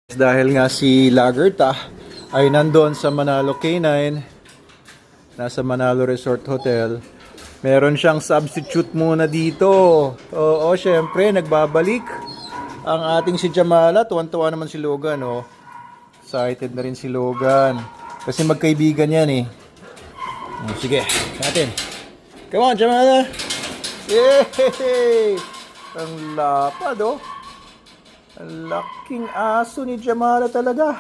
Dahil nga si Lagerta ay nandoon sa Manalo K9, nasa Manalo Resort Hotel, meron siyang substitute muna dito. Oo, syempre, nagbabalik ang ating si Jamala. Tuwan-tuwa naman si Logan, oh. Excited na rin si Logan. Kasi magkaibigan yan, eh. Sige, natin. Come on, Jamala! Yay! Ang lapad, oh. Ang laking aso ni Jamala talaga.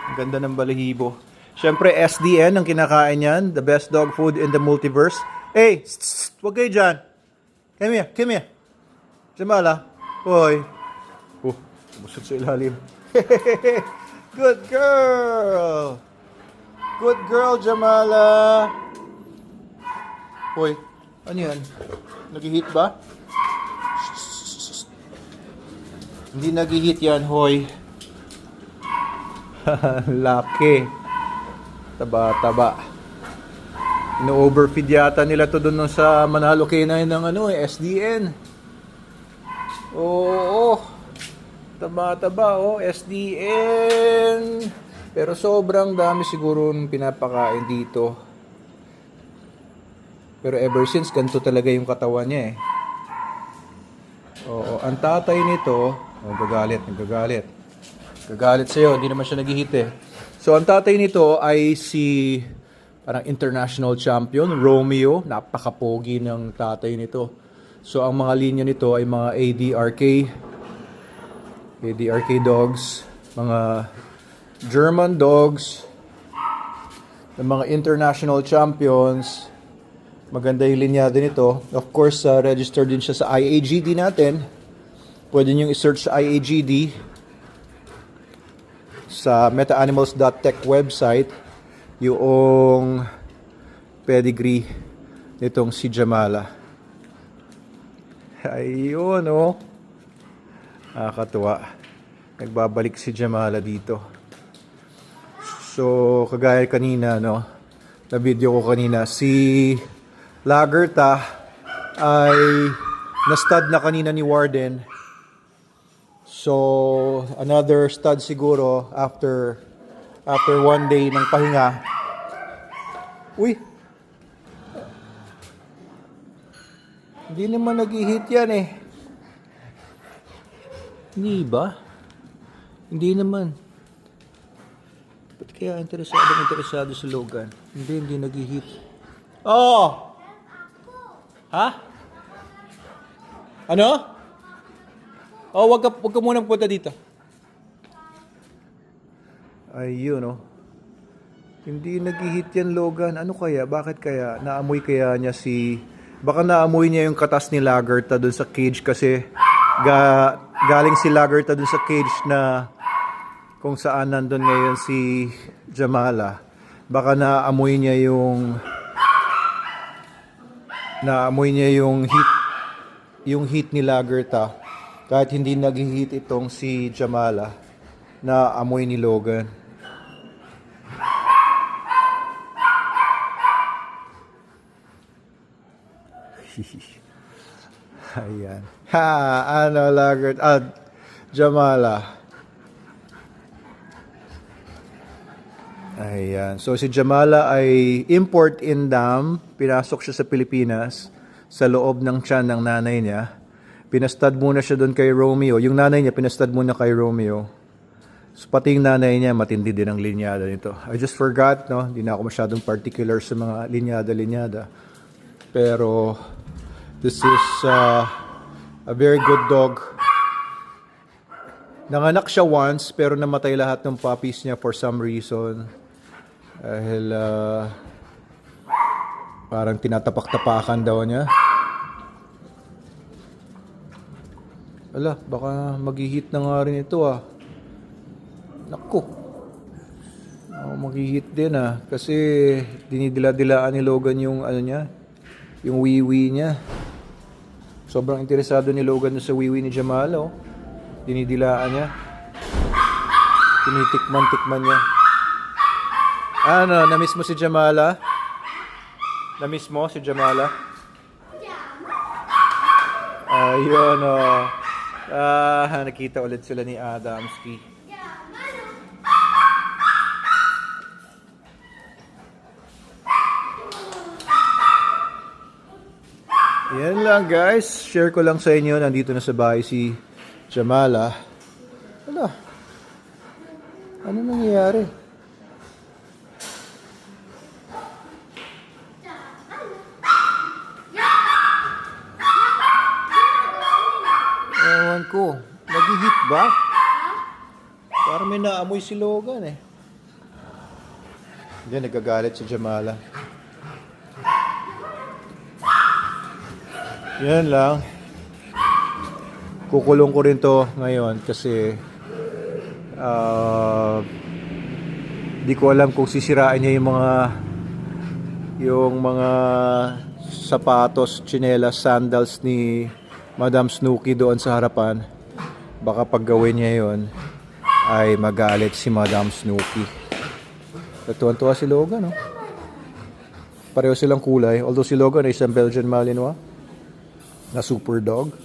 Ang ganda ng balahibo. Siyempre, SDN ang kinakain yan. The best dog food in the multiverse. Hey, wag kayo dyan. Come here, come here. Jamala. Hoy. Busog sa ilalim. Good girl. Good girl, Jamala. Hoy, ano yan? Nag-hit ba? Hindi nag-hit yan, hoy. Laki. Taba-taba. Ino-overfeed yata nila to doon sa Manalo K9 ng SDN. Oo. Taba-taba, oh. SDN. Pero sobrang dami siguro pinapakain dito. Pero ever since, ganito talaga yung katawan niya, eh. Oo. Ang tatay nito, nagagalit. Gagalit sa'yo, hindi naman siya nag-hit, eh. So, ang tatay nito ay si parang international champion, Romeo. Napaka-pogi ng tatay nito. So, ang mga linya nito ay mga ADRK dogs, mga German dogs, ng mga international champions. Maganda yung linyado nito. Of course, registered din siya sa IAGD natin. Pwede nyo i-search sa IAGD sa metaanimals.tech website yung pedigree nitong si Jamala. Ayun, oh. Nakakatuwa. Nagbabalik si Jamala dito. So, kagaya kanina, no? Na video ko kanina, si Lagerta ay na-stud na kanina ni Warden. So, another stud siguro after one day ng pahinga. Uy! Hindi naman nag-hit yan, eh. Hindi ba? Hindi naman. Ba't kaya interesado sa Logan? Hindi nag-hit. Oh! Ha? Ano? Oh, wag ka muna punta dito. Ayun, oh. Hindi nag-hit yan, Logan. Ano kaya? Bakit kaya? Naamoy kaya niya baka naamoy niya yung katas ni Lagerta dun sa cage kasi galing si Lagerta dun sa cage na kung saan nandun ngayon si Jamala. Baka naamoy niya yung heat ni Lagerta. Kahit hindi nag-hit itong si Jamala, na amoy ni Logan. Ayan. Lagerta. Jamala. Ayan. So si Jamala ay import in dam. Pinasok siya sa Pilipinas sa loob ng tiyan ng nanay niya. Pinastad muna siya doon kay Romeo. Yung nanay niya, pinastad muna kay Romeo. So, pati yung nanay niya, matindi din ang linyada nito. I just forgot, no? Hindi na ako masyadong particular sa mga linyada. Pero, this is a very good dog. Nanganak siya once, pero namatay lahat ng puppies niya for some reason. Dahil, parang tinatapak-tapakan daw niya. Ala, baka mag-hit na nga rin ito, ah. Naku. Mag-hit din, ah. Kasi dinidila-dilaan ni Logan yung niya, yung wiwi niya. Sobrang interesado ni Logan sa wiwi ni Jamala, oh. Dinidilaan niya. Tinitikman-tikman niya. Ano, na-miss mo si Jamala? Na-miss mo si Jamala? Ayun, oh. Nakita ulit sila ni Adamski. Yan lang guys, share ko lang sa inyo. Nandito na sa bahay si Jamala. Wala. Ano nangyayari? Ewan ko. Nag-hit ba? Parang may naamoy si Logan eh. Diyan, nagagalit si Jamala. Yan lang. Kukulong ko rin to ngayon kasi di ko alam kung sisirain niya yung mga sapatos, tsinelas, sandals ni Madam Snooki doon sa harapan. Baka pag gawin niya yon ay magalit si Madam Snooki. Natuwan-tuwa si Logan, no? Pareho silang kulay. Although si Logan ay isang Belgian Malinois na super dog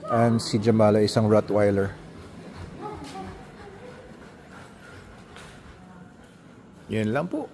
and si Jamala isang Rottweiler. Yan lang po.